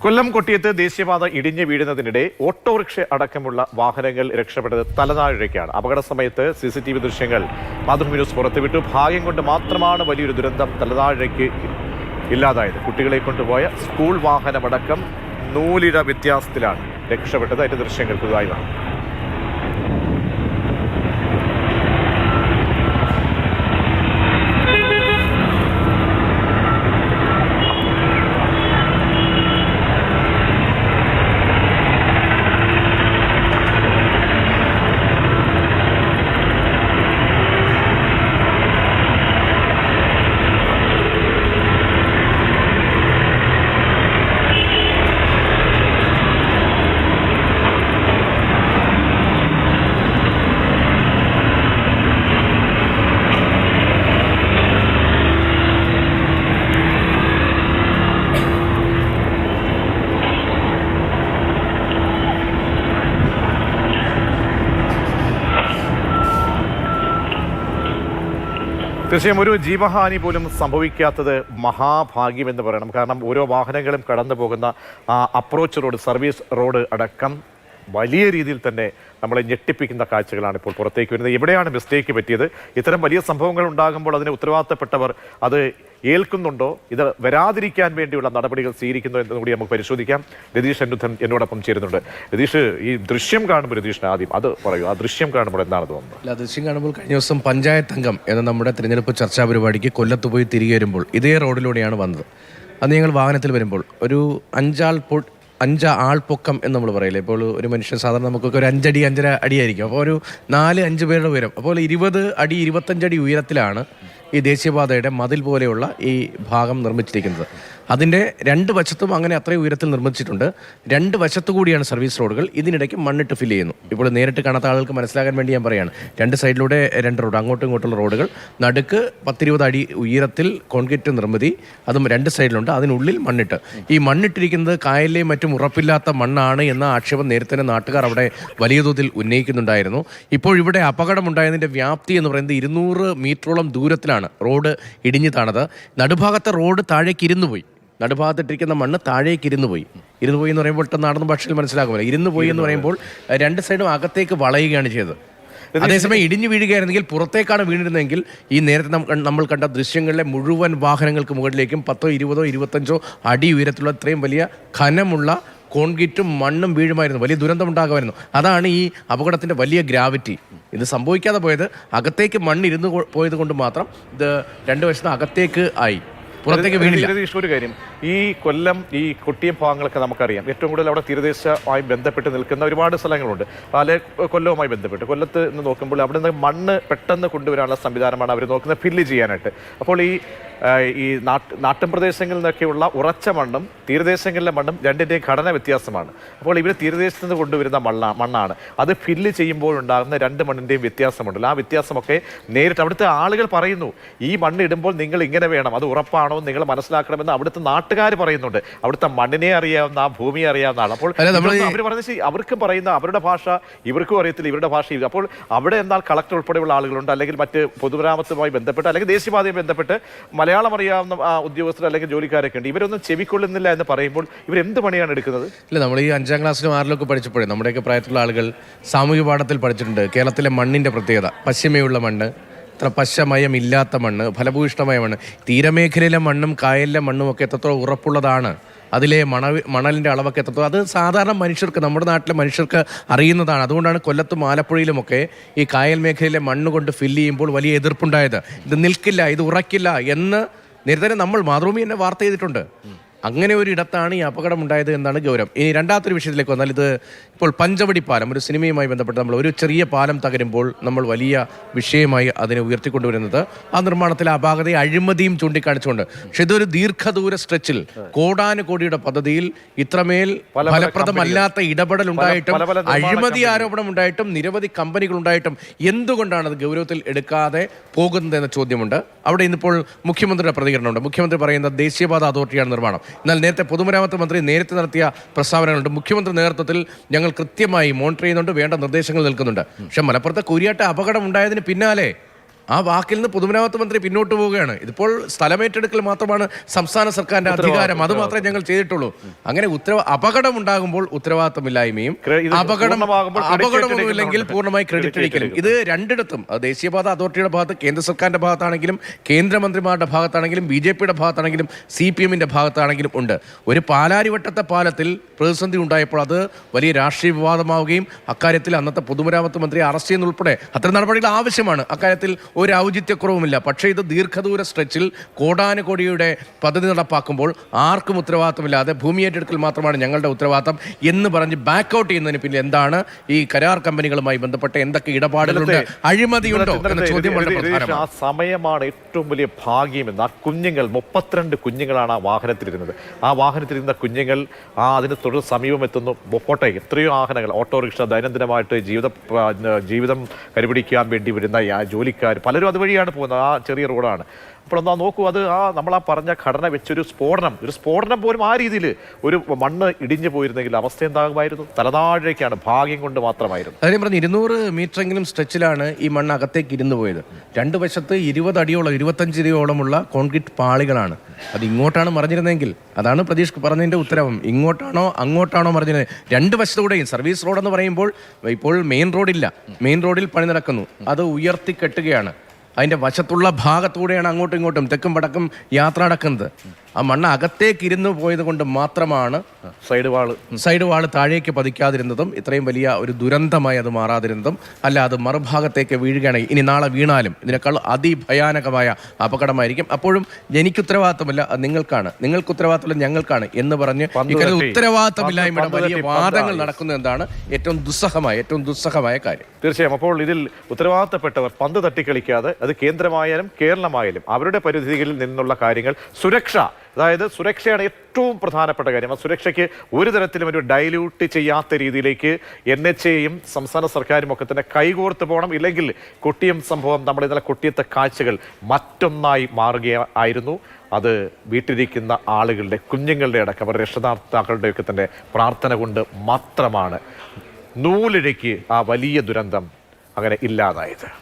കൊല്ലം കൊട്ടിയത്ത് ദേശീയപാത ഇടിഞ്ഞു വീഴുന്നതിനിടെ ഓട്ടോറിക്ഷ അടക്കമുള്ള വാഹനങ്ങൾ രക്ഷപ്പെട്ടത് തലനാഴിഴയ്ക്കാണ്. അപകട സമയത്ത് CCTV ദൃശ്യങ്ങൾ മാതൃഭൂമി ന്യൂസ് പുറത്തുവിട്ടു. ഭാഗ്യം കൊണ്ട് മാത്രമാണ് വലിയൊരു ദുരന്തം തലനാഴിഴയ്ക്ക് ഇല്ലാതായത്. കുട്ടികളെ കൊണ്ടുപോയ സ്കൂൾ വാഹനമടക്കം നൂലിഴ വ്യത്യാസത്തിലാണ് രക്ഷപ്പെട്ടത്. അതിന്റെ ദൃശ്യങ്ങൾ പുതുതായി കാണാം. തീർച്ചയായും ഒരു ജീവഹാനി പോലും സംഭവിക്കാത്തത് മഹാഭാഗ്യമെന്ന് പറയണം. കാരണം ഓരോ വാഹനങ്ങളും കടന്നു പോകുന്ന അപ്രോച്ച് റോഡ്, സർവീസ് റോഡ് അടക്കം വലിയ രീതിയിൽ തന്നെ നമ്മളെ ഞെട്ടിപ്പിക്കുന്ന കാഴ്ചകളാണ് ഇപ്പോൾ പുറത്തേക്ക് വരുന്നത്. എവിടെയാണ് മിസ്റ്റേക്ക് പറ്റിയത്? ഇത്തരം വലിയ സംഭവങ്ങൾ ഉണ്ടാകുമ്പോൾ അതിന് ഉത്തരവാദിത്തപ്പെട്ടവർ അത് ഏൽക്കുന്നുണ്ടോ, ഇത് വരാതിരിക്കാൻ വേണ്ടിയുള്ള നടപടികൾ സ്വീകരിക്കുന്നോ എന്നും കൂടി നമുക്ക് പരിശോധിക്കാം. രതീഷ് അന്നുധൻ എന്നോടൊപ്പം ചേരുന്നുണ്ട്. രതീഷ്, ഈ ദൃശ്യം കാണുമ്പോൾ രതീഷിന് ആദ്യം അത് പറയൂ, ആ ദൃശ്യം കാണുമ്പോൾ എന്താണ് തോന്നുന്നത്? അല്ല, ദൃശ്യം കാണുമ്പോൾ കഴിഞ്ഞ ദിവസം പഞ്ചായത്ത് അംഗം എന്ന നമ്മുടെ തിരഞ്ഞെടുപ്പ് ചർച്ചാ പരിപാടിക്ക് കൊല്ലത്ത് പോയി തിരികെ വരുമ്പോൾ ഇതേ റോഡിലൂടെയാണ് വന്നത്. അന്ന് ഞങ്ങൾ വാഹനത്തിൽ വരുമ്പോൾ ഒരു അഞ്ച് ആൾപ്പൊക്കം എന്ന് നമ്മൾ പറയില്ലേ. ഇപ്പോൾ ഒരു മനുഷ്യൻ സാധാരണ നമുക്കൊക്കെ ഒരു 5 അടി 5.5 അടിയായിരിക്കും. അപ്പോൾ ഒരു 4-5 പേരുടെ ഉയരം, അപ്പോൾ 20 അടി 25 അടി ഉയരത്തിലാണ് ഈ ദേശീയപാതയുടെ മതിൽ പോലെയുള്ള ഈ ഭാഗം നിർമ്മിച്ചിരിക്കുന്നത്. അതിൻ്റെ 2 വശത്തും അങ്ങനെ അത്രയും ഉയരത്തിൽ നിർമ്മിച്ചിട്ടുണ്ട്. 2 വശത്തു കൂടിയാണ് സർവീസ് റോഡുകൾ. ഇതിനിടയ്ക്ക് മണ്ണിട്ട് ഫില്ല് ചെയ്യുന്നു. ഇപ്പോൾ നേരിട്ട് കാണാത്ത ആളുകൾക്ക് മനസ്സിലാകാൻ വേണ്ടി ഞാൻ പറയുകയാണ്. 2 സൈഡിലൂടെ 2 റോഡ്, അങ്ങോട്ടും ഇങ്ങോട്ടുള്ള റോഡുകൾ, നടുക്ക് 10-20 അടി ഉയരത്തിൽ കോൺക്രീറ്റ് നിർമ്മിതി, അതും 2 സൈഡിലുണ്ട്. അതിനുള്ളിൽ മണ്ണിട്ട്, ഈ മണ്ണിട്ടിരിക്കുന്നത് കായലിലെയും മറ്റും ഉറപ്പില്ലാത്ത മണ്ണാണ് എന്ന ആക്ഷേപം നേരത്തെ തന്നെ നാട്ടുകാർ അവിടെ വലിയ തോതിൽ ഉന്നയിക്കുന്നുണ്ടായിരുന്നു. ഇപ്പോൾ ഇവിടെ അപകടമുണ്ടായതിൻ്റെ വ്യാപ്തി എന്ന് പറയുന്നത് 200 മീറ്ററോളം ദൂരത്തിലാണ് റോഡ് ഇടിഞ്ഞു താണത്. നടുഭാഗത്തെ റോഡ് താഴേക്ക് ഇരുന്നു പോയി. നടുഭാഗത്തിട്ടിരിക്കുന്ന മണ്ണ് താഴേക്ക് ഇരുന്നു പോയി എന്ന് പറയുമ്പോൾ നടന്ന ഭാഷയിൽ മനസ്സിലാകുമല്ലോ. ഇരുന്നു പോയി എന്ന് പറയുമ്പോൾ 2 സൈഡും അകത്തേക്ക് വളയുകയാണ് ചെയ്തത്. അതേസമയം ഇടിഞ്ഞു വീഴുകയായിരുന്നെങ്കിൽ പുറത്തേക്കാണ് വീണിരുന്നതെങ്കിൽ ഈ നേരത്തെ നമ്മൾ കണ്ട ദൃശ്യങ്ങളിലെ മുഴുവൻ വാഹനങ്ങൾക്ക് മുകളിലേക്കും 10, 20, 25 അടി ഉയരത്തിലുള്ള ഇത്രയും വലിയ ഘനമുള്ള കോൺക്രീറ്റും മണ്ണും വീഴുമായിരുന്നു. വലിയ ദുരന്തം ഉണ്ടാകുമായിരുന്നു. അതാണ് ഈ അപകടത്തിൻ്റെ വലിയ ഗ്രാവിറ്റി. ഇത് സംഭവിക്കാതെ പോയത് അകത്തേക്ക് മണ്ണിരുന്ന് പോയത് കൊണ്ട് മാത്രം ഇത് 2 വശത്തും അകത്തേക്ക് ആയി, പുറത്തേക്ക് വീണില്ല. ഒരു കാര്യം, ഈ കൊല്ലം, ഈ കൊട്ടിയം ഭാഗങ്ങളൊക്കെ നമുക്കറിയാം. ഏറ്റവും കൂടുതൽ അവിടെ തീരദേശമായി ബന്ധപ്പെട്ട് നിൽക്കുന്ന ഒരുപാട് സ്ഥലങ്ങളുണ്ട്. കൊല്ലവുമായി ബന്ധപ്പെട്ട് കൊല്ലത്ത് നിന്ന് നോക്കുമ്പോൾ അവിടെ നിന്ന് മണ്ണ് പെട്ടെന്ന് കൊണ്ടുവരാനുള്ള സംവിധാനമാണ് അവർ നോക്കുന്നത്, ഫില്ല് ചെയ്യാനായിട്ട്. അപ്പോൾ ഈ നാട്ടിൻ പ്രദേശങ്ങളിൽ നിന്നൊക്കെയുള്ള ഉറച്ച മണ്ണും തീരദേശങ്ങളിലെ മണ്ണും രണ്ടിൻ്റെയും ഘടന വ്യത്യാസമാണ്. അപ്പോൾ ഇവർ തീരദേശത്ത് നിന്ന് കൊണ്ടുവരുന്ന മണ്ണാണ്. അത് ഫില്ല് ചെയ്യുമ്പോഴുണ്ടാകുന്ന 2 മണ്ണിൻ്റെയും വ്യത്യാസമുണ്ടല്ലോ. ആ വ്യത്യാസമൊക്കെ നേരിട്ട് അവിടുത്തെ ആളുകൾ പറയുന്നു. ഈ മണ്ണ് ഇടുമ്പോൾ നിങ്ങൾ ഇങ്ങനെ വേണം, അത് ഉറപ്പാണോ നിങ്ങൾ മനസ്സിലാക്കണമെന്ന് അവിടുത്തെ നാട്ടുകാർ പറയുന്നുണ്ട്. അവിടുത്തെ മണ്ണിനെ അറിയാവുന്ന, ആ ഭൂമിയെ അറിയാവുന്ന ആൾ. അപ്പോൾ അവർ പറഞ്ഞ അവർക്കും പറയുന്ന അവരുടെ ഭാഷ ഇവർക്കും അറിയത്തില്ല, ഇവരുടെ ഭാഷ. അപ്പോൾ അവിടെ എന്നാൽ കളക്ടർ ഉൾപ്പെടെയുള്ള ആളുകളുണ്ട്, അല്ലെങ്കിൽ മറ്റ് പൊതുമരാമത്തുമായി ബന്ധപ്പെട്ട് അല്ലെങ്കിൽ ദേശീയപാതയുമായി ബന്ധപ്പെട്ട് മലയാളം അറിയാവുന്ന ഉദ്യോഗസ്ഥർ അല്ലെങ്കിൽ ജോലിക്കാരൊക്കെ ഉണ്ട്. ഇവരൊന്നും ചെവിക്കൊള്ളുന്നില്ല എന്ന് പറയുമ്പോൾ ഇവരെന്ത് പണിയാണ് എടുക്കുന്നത്? ഇല്ല, നമ്മൾ ഈ 5ാം ക്ലാസ്സിലും 6-ലൊക്കെ പഠിച്ചപ്പോഴേ നമ്മുടെയൊക്കെ പ്രായത്തിലുള്ള ആളുകൾ സാമൂഹ്യ പാഠത്തിൽ പഠിച്ചിട്ടുണ്ട്. കേരളത്തിലെ മണ്ണിൻ്റെ പ്രത്യേകത, പശ്ചിമയുള്ള മണ്ണ്, ഇത്ര പശമയമില്ലാത്ത മണ്ണ്, ഫലഭൂയിഷ്ടമായ മണ്ണ്. തീരമേഖലയിലെ മണ്ണും കായലിലെ മണ്ണും ഒക്കെ എത്രത്തോളം ഉറപ്പുള്ളതാണ്, അതിലെ മണലിൻ്റെ അളവൊക്കെ എത്രത്തോളം, അത് സാധാരണ മനുഷ്യർക്ക്, നമ്മുടെ നാട്ടിലെ മനുഷ്യർക്ക് അറിയുന്നതാണ്. അതുകൊണ്ടാണ് കൊല്ലത്തും ആലപ്പുഴയിലുമൊക്കെ ഈ കായൽ മേഖലയിലെ മണ്ണ് കൊണ്ട് ഫില്ല് ചെയ്യുമ്പോൾ വലിയ എതിർപ്പുണ്ടായത്. ഇത് നിൽക്കില്ല, ഇത് ഉറക്കില്ല എന്ന് നേരത്തെ നമ്മൾ മാതൃഭൂമി തന്നെ വാർത്ത ചെയ്തിട്ടുണ്ട്. അങ്ങനെ ഒരു ഇടത്താണ് ഈ അപകടം ഉണ്ടായത് എന്നാണ് ഗൗരവം. ഇനി രണ്ടാമത്തെ വിഷയത്തിലേക്ക് വന്നാൽ, ഇത് ഇപ്പോൾ പഞ്ചവടി പാലം, ഒരു സിനിമയുമായി ബന്ധപ്പെട്ട് നമ്മൾ ഒരു ചെറിയ പാലം തകരുമ്പോൾ നമ്മൾ വലിയ വിഷയമായി അതിനെ ഉയർത്തിക്കൊണ്ടുവരുന്നത് ആ നിർമ്മാണത്തിലെ അപാകതയും അഴിമതിയും ചൂണ്ടിക്കാണിച്ചുകൊണ്ട്. പക്ഷെ ഇതൊരു ദീർഘദൂര സ്ട്രെച്ചിൽ കോടാനുകോടിയുടെ പദ്ധതിയിൽ ഇത്രമേൽ ഫലപ്രദമല്ലാത്ത ഇടപെടൽ ഉണ്ടായിട്ടും, അഴിമതി ആരോപണം ഉണ്ടായിട്ടും, നിരവധി കമ്പനികൾ ഉണ്ടായിട്ടും എന്തുകൊണ്ടാണ് അത് ഗൗരവത്തിൽ എടുക്കാതെ പോകുന്നതെന്ന ചോദ്യമുണ്ട്. അവിടെ ഇന്നിപ്പോൾ മുഖ്യമന്ത്രിയുടെ പ്രതികരണമുണ്ട്. മുഖ്യമന്ത്രി പറയുന്നത് ദേശീയപാത അതോറിറ്റിയാണ് നിർമ്മാണം. എന്നാൽ നേരത്തെ പൊതുമരാമത്ത് മന്ത്രി നേരത്തെ നടത്തിയ പ്രസ്താവനകളുണ്ട്. മുഖ്യമന്ത്രി നേതൃത്വത്തിൽ ഞങ്ങൾ കൃത്യമായി മോണിറ്റർ ചെയ്യുന്നുണ്ട്, വേണ്ട നിർദ്ദേശങ്ങൾ നിൽക്കുന്നുണ്ട്. പക്ഷെ മലപ്പുറത്തെ കുരിയാട്ട അപകടം ഉണ്ടായതിന് പിന്നാലെ ആ വാക്കിൽ നിന്ന് പൊതുമരാമത്ത് മന്ത്രി പിന്നോട്ട് പോവുകയാണ്. ഇതിപ്പോൾ സ്ഥലമേറ്റെടുക്കൽ മാത്രമാണ് സംസ്ഥാന സർക്കാരിന്റെ അധികാരം, അത് മാത്രമേ ഞങ്ങൾ ചെയ്തിട്ടുള്ളൂ. അങ്ങനെ അപകടം ഉണ്ടാകുമ്പോൾ ഉത്തരവാദിത്തമില്ലായ്മയും അപകടമൊന്നുമില്ലെങ്കിൽ പൂർണ്ണമായി ക്രെഡിറ്റ് അടിക്കലും, ഇത് രണ്ടിടത്തും ദേശീയപാത അതോറിറ്റിയുടെ ഭാഗത്ത്, കേന്ദ്ര സർക്കാരിന്റെ ഭാഗത്താണെങ്കിലും, കേന്ദ്രമന്ത്രിമാരുടെ ഭാഗത്താണെങ്കിലും, BJPയുടെ ഭാഗത്താണെങ്കിലും, CPMന്റെ ഭാഗത്താണെങ്കിലും ഉണ്ട്. ഒരു പാലാരിവട്ടത്തെ പാലത്തിൽ പ്രതിസന്ധി ഉണ്ടായപ്പോൾ അത് വലിയ രാഷ്ട്രീയ വിവാദമാവുകയും അക്കാര്യത്തിൽ അന്നത്തെ പൊതുമരാമത്ത് മന്ത്രി അറസ്റ്റ് ചെയ്യുന്നതുൾപ്പെടെ അത്തരം നടപടികൾ ആവശ്യമാണ്. അക്കാര്യത്തിൽ ഒരു ഔചിത്യക്കുറവുമില്ല. പക്ഷേ ഇത് ദീർഘദൂര സ്ട്രെച്ചിൽ കോടാനുകോടിയുടെ പദ്ധതി നടപ്പാക്കുമ്പോൾ ആർക്കും ഉത്തരവാദിത്തമില്ലാതെ ഭൂമി ഏറ്റെടുക്കൽ മാത്രമാണ് ഞങ്ങളുടെ ഉത്തരവാദിത്തം എന്ന് പറഞ്ഞ് ബാക്കൗട്ട് ചെയ്യുന്നതിന് പിന്നിൽ എന്താണ്, ഈ കരാർ കമ്പനികളുമായി ബന്ധപ്പെട്ട് എന്തൊക്കെ ഇടപാടുകളുണ്ട്, അഴിമതിയുണ്ടോ എന്ന ചോദ്യം വളരെ പ്രധാനമാണ്. ആ സമയമാണ് ഏറ്റവും വലിയ ഭാഗ്യമെന്ന്. ആ കുഞ്ഞുങ്ങൾ 32 കുഞ്ഞുങ്ങളാണ് ആ വാഹനത്തിലിരുന്നത്. ആ വാഹനത്തിലിരുന്ന കുഞ്ഞുങ്ങൾ അതിന് തുടർ സമീപം എത്തുന്നു. പോട്ടെ, എത്രയോ വാഹനങ്ങൾ, ഓട്ടോറിക്ഷ, ദൈനംദിനമായിട്ട് ജീവിതം കരുപിടിക്കാൻ വേണ്ടി വരുന്ന ജോലിക്കാർ പലരും അതുവഴിയാണ് പോകുന്നത്. ആ ചെറിയ റോഡാണ്. അപ്പോൾ ഒന്നാ നോക്കൂ, അത് നമ്മൾ പറഞ്ഞ ഘടന വെച്ചൊരു സ്ഫോടനം പോലും ആ രീതിയിൽ ഒരു മണ്ണ് ഇടിഞ്ഞു പോയിരുന്നെങ്കിൽ അവസ്ഥ എന്താകുമായിരുന്നു? തലനാഴിലേക്കാണ്, ഭാഗ്യം കൊണ്ട് മാത്രമായിരുന്നു. അതിനെ പറഞ്ഞ് 200 മീറ്ററെങ്കിലും സ്ട്രെച്ചിലാണ് ഈ മണ്ണ് അകത്തേക്ക് ഇരുന്നു പോയത്. രണ്ട് വശത്ത് 20 അടിയോളം 25 അടിയോളമുള്ള കോൺക്രീറ്റ് പാളികളാണ്. അത് ഇങ്ങോട്ടാണ് മറിഞ്ഞിരുന്നെങ്കിൽ, അതാണ് പ്രതീഷ് പറഞ്ഞതിൻ്റെ ഉത്തരവും, ഇങ്ങോട്ടാണോ അങ്ങോട്ടാണോ മറിഞ്ഞിരുന്നത്? രണ്ട് വശത്തൂടെയും സർവീസ് റോഡെന്ന് പറയുമ്പോൾ ഇപ്പോൾ മെയിൻ റോഡില്ല, മെയിൻ റോഡിൽ പണി നടക്കുന്നു, അത് ഉയർത്തി കെട്ടുകയാണ്. അതിൻ്റെ വശത്തുള്ള ഭാഗത്തൂടെയാണ് അങ്ങോട്ടും ഇങ്ങോട്ടും തെക്കും വടക്കും യാത്ര നടക്കുന്നത്. ആ മണ്ണ് അകത്തേക്ക് ഇരുന്നു പോയത് കൊണ്ട് മാത്രമാണ് സൈഡ് വാള് താഴേക്ക് പതിക്കാതിരുന്നതും ഇത്രയും വലിയ ഒരു ദുരന്തമായി അത് മാറാതിരുന്നതും. അല്ല, അത് മറുഭാഗത്തേക്ക് വീഴുകയാണെങ്കിൽ, ഇനി നാളെ വീണാലും ഇതിനേക്കാൾ അതിഭയാനകമായ അപകടമായിരിക്കും. അപ്പോഴും എനിക്ക് ഉത്തരവാദിത്തമില്ല, അത് നിങ്ങൾക്കാണ്, നിങ്ങൾക്ക് ഉത്തരവാദിത്തമില്ല ഞങ്ങൾക്കാണ് എന്ന് പറഞ്ഞ് ഇക്കാര്യത്തിൽ ഉത്തരവാദിത്തമില്ലായ്മയുടെ വലിയ വാദങ്ങൾ നടക്കുന്നത് എന്താണ് ഏറ്റവും ദുസ്സഹമായ കാര്യം. തീർച്ചയായും. അപ്പോൾ ഇതിൽ ഉത്തരവാദിത്തപ്പെട്ടവർ പന്ത് തട്ടിക്കളിക്കാതെ, അത് കേന്ദ്രമായാലും കേരളമായാലും അവരുടെ പരിധികളിൽ നിന്നുള്ള കാര്യങ്ങൾ, അതായത് സുരക്ഷയാണ് ഏറ്റവും പ്രധാനപ്പെട്ട കാര്യം. ആ സുരക്ഷയ്ക്ക് ഒരു തരത്തിലും ഒരു ഡൈല്യൂട്ട് ചെയ്യാത്ത രീതിയിലേക്ക് NHAയും സംസ്ഥാന സർക്കാരും ഒക്കെ തന്നെ കൈകോർത്ത് പോകണം. ഇല്ലെങ്കിൽ കൊട്ടിയം സംഭവം, നമ്മുടെ ഇന്നലെ കൊട്ടിയത്തെ കാഴ്ചകൾ മറ്റൊന്നായി മാറുകയായിരുന്നു. അത് വീട്ടിലിരിക്കുന്ന ആളുകളുടെ, കുഞ്ഞുങ്ങളുടെ അടക്കം അവരുടെ രക്ഷകർത്താക്കളുടെയൊക്കെ തന്നെ പ്രാർത്ഥന കൊണ്ട് മാത്രമാണ് നൂലിഴയ്ക്ക് ആ വലിയ ദുരന്തം അങ്ങനെ ഇല്ലാതായത്.